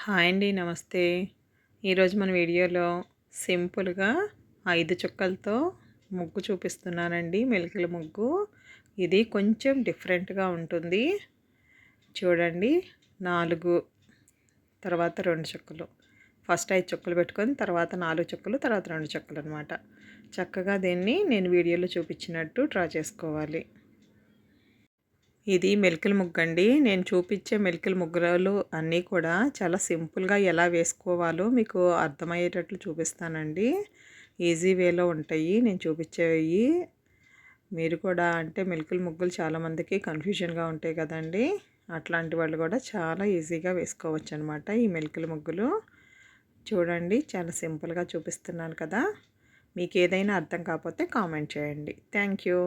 Hi అండి, నమస్తే. ఈరోజు మన వీడియోలో సింపుల్గా 5 చుక్కలతో ముగ్గు చూపిస్తున్నానండి. మెలికల ముగ్గు. ఇది కొంచెం డిఫరెంట్గా ఉంటుంది. చూడండి, 4 తర్వాత 2 చుక్కలు, ఫస్ట్ 5 చుక్కలు పెట్టుకొని తర్వాత 4 చుక్కలు, తర్వాత 2 చుక్కలు అనమాట. చక్కగా దీన్ని నేను వీడియోలో చూపించినట్టు డ్రా చేసుకోవాలి. ఇది మెలికల ముగ్గండి. నేను చూపించే మెలికల ముగ్గులు అన్నీ కూడా చాలా సింపుల్గా ఎలా వేసుకోవాలో మీకు అర్థమయ్యేటట్లు చూపిస్తానండి. ఈజీ వేలో ఉంటాయి నేను చూపించేవి. మీరు కూడా అంటే మెలికల ముగ్గులు చాలామందికి కన్ఫ్యూజన్గా ఉంటాయి కదండి. అట్లాంటి వాళ్ళు కూడా చాలా ఈజీగా వేసుకోవచ్చు అనమాట ఈ మెలికల ముగ్గులు. చూడండి, చాలా సింపుల్గా చూపిస్తున్నాను కదా. మీకు ఏదైనా అర్థం కాకపోతే కామెంట్ చేయండి. Thank you.